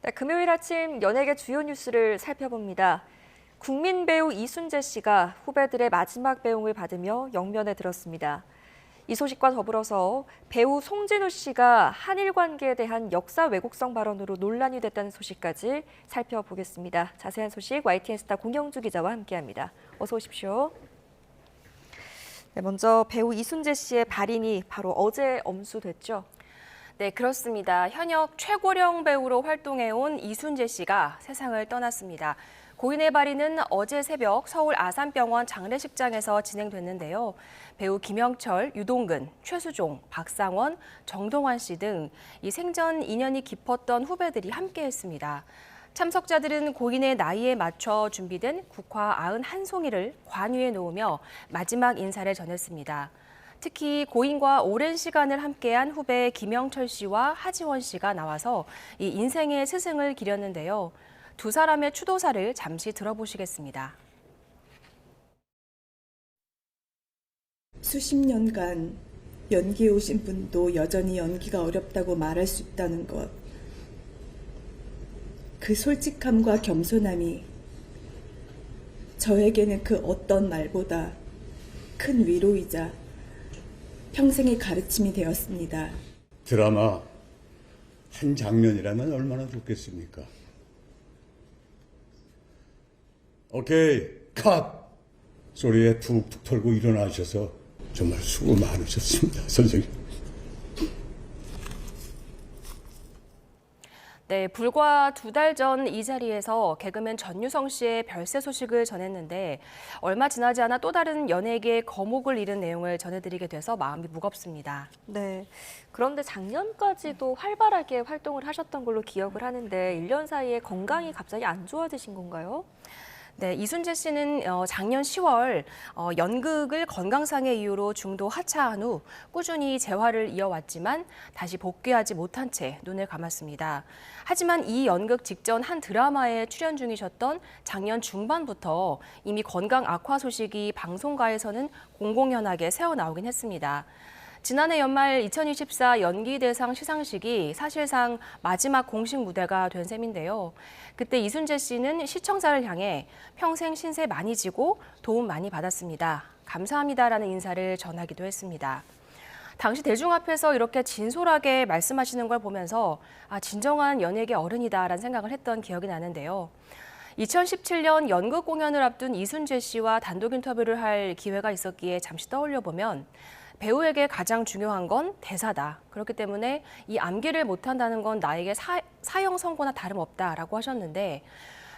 네, 금요일 아침 연예계 주요 뉴스를 살펴봅니다. 국민 배우 이순재 씨가 후배들의 마지막 배웅을 받으며 영면에 들었습니다. 이 소식과 더불어서 배우 송진우 씨가 한일 관계에 대한 역사 왜곡성 발언으로 논란이 됐다는 소식까지 살펴보겠습니다. 자세한 소식 YTN 스타 공영주 기자와 함께합니다. 어서 오십시오. 네, 먼저 배우 이순재 씨의 발인이 바로 어제 엄수됐죠. 네, 그렇습니다. 현역 최고령 배우로 활동해온 이순재 씨가 세상을 떠났습니다. 고인의 발인은 어제 새벽 서울 아산병원 장례식장에서 진행됐는데요. 배우 김영철, 유동근, 최수종, 박상원, 정동환 씨 등 이 생전 인연이 깊었던 후배들이 함께했습니다. 참석자들은 고인의 나이에 맞춰 준비된 국화 91송이를 관유에 놓으며 마지막 인사를 전했습니다. 특히 고인과 오랜 시간을 함께한 후배 김영철 씨와 하지원 씨가 나와서 이 인생의 스승을 기렸는데요. 두 사람의 추도사를 잠시 들어보시겠습니다. 수십 년간 연기해 오신 분도 여전히 연기가 어렵다고 말할 수 있다는 것. 그 솔직함과 겸손함이 저에게는 그 어떤 말보다 큰 위로이자 평생의 가르침이 되었습니다. 드라마 한 장면이라면 얼마나 좋겠습니까? 오케이, 컷! 소리에 툭툭 털고 일어나셔서 정말 수고 많으셨습니다, 선생님. 네, 불과 2달 전 이 자리에서 개그맨 전유성 씨의 별세 소식을 전했는데 얼마 지나지 않아 또 다른 연예계의 거목을 잃은 내용을 전해드리게 돼서 마음이 무겁습니다. 네. 그런데 작년까지도 활발하게 활동을 하셨던 걸로 기억을 하는데 1년 사이에 건강이 갑자기 안 좋아지신 건가요? 네, 이순재 씨는 작년 10월 연극을 건강상의 이유로 중도 하차한 후 꾸준히 재활을 이어왔지만 다시 복귀하지 못한 채 눈을 감았습니다. 하지만 이 연극 직전 한 드라마에 출연 중이셨던 작년 중반부터 이미 건강 악화 소식이 방송가에서는 공공연하게 새어나오긴 했습니다. 지난해 연말 2024 연기대상 시상식이 사실상 마지막 공식 무대가 된 셈인데요. 그때 이순재 씨는 시청자를 향해 평생 신세 많이 지고 도움 많이 받았습니다. 감사합니다라는 인사를 전하기도 했습니다. 당시 대중 앞에서 이렇게 진솔하게 말씀하시는 걸 보면서 진정한 연예계 어른이다라는 생각을 했던 기억이 나는데요. 2017년 연극 공연을 앞둔 이순재 씨와 단독 인터뷰를 할 기회가 있었기에 잠시 떠올려 보면 배우에게 가장 중요한 건 대사다. 그렇기 때문에 이 암기를 못한다는 건 나에게 사형 선고나 다름없다라고 하셨는데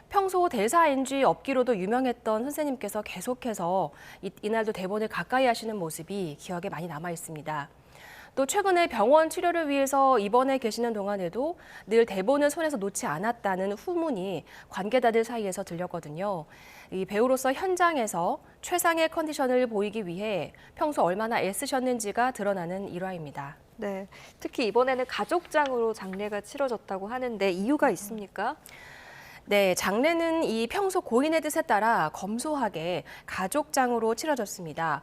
평소 대사 NG 없기로도 유명했던 선생님께서 계속해서 이날도 대본을 가까이 하시는 모습이 기억에 많이 남아 있습니다. 또 최근에 병원 치료를 위해서 입원해 계시는 동안에도 늘 대본을 손에서 놓지 않았다는 후문이 관계자들 사이에서 들렸거든요. 이 배우로서 현장에서 최상의 컨디션을 보이기 위해 평소 얼마나 애쓰셨는지가 드러나는 일화입니다. 네. 특히 이번에는 가족장으로 장례가 치러졌다고 하는데 이유가 있습니까? 네, 장례는 이 평소 고인의 뜻에 따라 검소하게 가족장으로 치러졌습니다.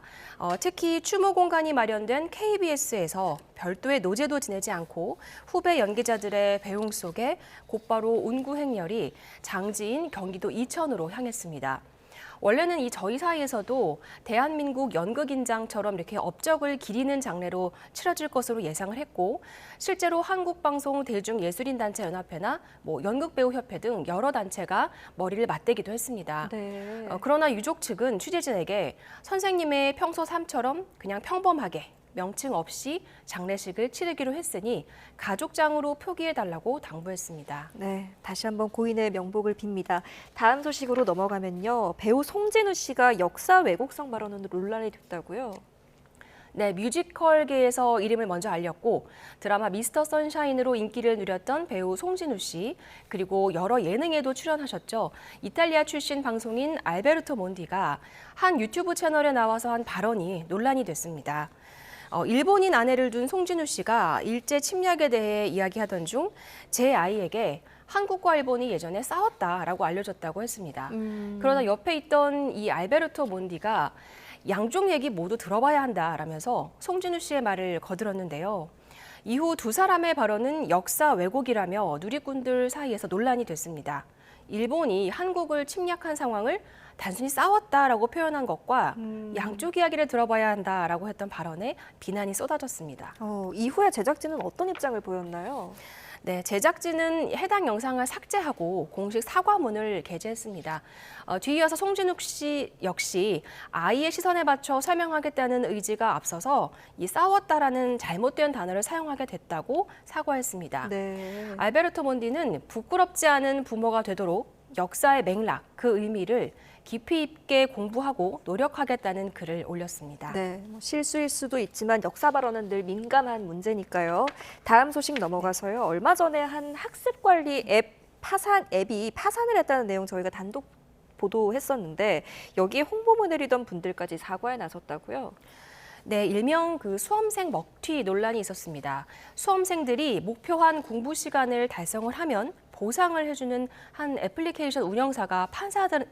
특히 추모 공간이 마련된 KBS에서 별도의 노제도 지내지 않고 후배 연기자들의 배웅 속에 곧바로 운구 행렬이 장지인 경기도 이천으로 향했습니다. 원래는 이 저희 사이에서도 대한민국 연극인장처럼 이렇게 업적을 기리는 장례로 치러질 것으로 예상을 했고 실제로 한국방송대중예술인단체연합회나 연극배우협회 등 여러 단체가 머리를 맞대기도 했습니다. 네. 그러나 유족 측은 취재진에게 선생님의 평소 삶처럼 그냥 평범하게 명칭 없이 장례식을 치르기로 했으니 가족장으로 표기해달라고 당부했습니다. 네, 다시 한번 고인의 명복을 빕니다. 다음 소식으로 넘어가면요. 배우 송진우 씨가 역사 왜곡성 발언으로 논란이 됐다고요? 네, 뮤지컬계에서 이름을 먼저 알렸고 드라마 미스터 선샤인으로 인기를 누렸던 배우 송진우 씨, 그리고 여러 예능에도 출연하셨죠. 이탈리아 출신 방송인 알베르토 몬디가 한 유튜브 채널에 나와서 한 발언이 논란이 됐습니다. 일본인 아내를 둔 송진우 씨가 일제 침략에 대해 이야기하던 중 제 아이에게 한국과 일본이 예전에 싸웠다라고 알려졌다고 했습니다. 그러나 옆에 있던 이 알베르토 몬디가 양쪽 얘기 모두 들어봐야 한다라면서 송진우 씨의 말을 거들었는데요. 이후 두 사람의 발언은 역사 왜곡이라며 누리꾼들 사이에서 논란이 됐습니다. 일본이 한국을 침략한 상황을 단순히 싸웠다라고 표현한 것과 양쪽 이야기를 들어봐야 한다라고 했던 발언에 비난이 쏟아졌습니다. 이후에 제작진은 어떤 입장을 보였나요? 네, 제작진은 해당 영상을 삭제하고 공식 사과문을 게재했습니다. 뒤이어서 송진욱 씨 역시 아이의 시선에 맞춰 설명하겠다는 의지가 앞서서 이 싸웠다라는 잘못된 단어를 사용하게 됐다고 사과했습니다. 네. 알베르토 몬디는 부끄럽지 않은 부모가 되도록 역사의 맥락, 그 의미를 깊이 있게 공부하고 노력하겠다는 글을 올렸습니다. 네, 실수일 수도 있지만 역사 발언은 늘 민감한 문제니까요. 다음 소식 넘어가서요. 얼마 전에 한 학습 관리 앱이 파산을 했다는 내용 저희가 단독 보도했었는데 여기에 홍보문을 내리던 분들까지 사과에 나섰다고요. 네, 일명 그 수험생 먹튀 논란이 있었습니다. 수험생들이 목표한 공부 시간을 달성을 하면 보상을 해주는 한 애플리케이션 운영사가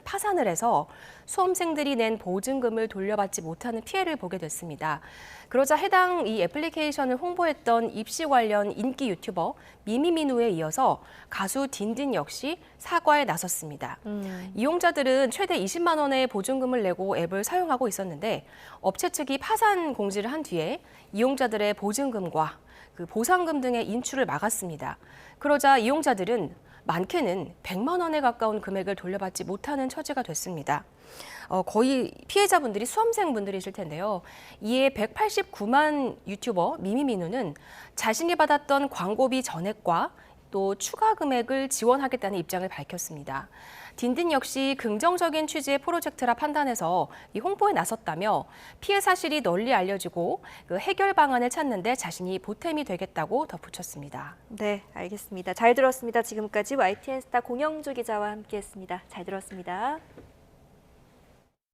파산을 해서 수험생들이 낸 보증금을 돌려받지 못하는 피해를 보게 됐습니다. 그러자 해당 이 애플리케이션을 홍보했던 입시 관련 인기 유튜버 미미민우에 이어서 가수 딘딘 역시 사과에 나섰습니다. 이용자들은 최대 20만 원의 보증금을 내고 앱을 사용하고 있었는데 업체 측이 파산 공지를 한 뒤에 이용자들의 보증금과 그 보상금 등의 인출을 막았습니다. 그러자 이용자들은 많게는 100만 원에 가까운 금액을 돌려받지 못하는 처지가 됐습니다. 거의 피해자분들이 수험생분들이실 텐데요. 이에 189만 유튜버 미미민우는 자신이 받았던 광고비 전액과 또 추가 금액을 지원하겠다는 입장을 밝혔습니다. 딘딘 역시 긍정적인 취지의 프로젝트라 판단해서 이 홍보에 나섰다며 피해 사실이 널리 알려지고 그 해결 방안을 찾는 데 자신이 보탬이 되겠다고 덧붙였습니다. 네, 알겠습니다. 잘 들었습니다. 지금까지 YTN 스타 공영주 기자와 함께했습니다. 잘 들었습니다.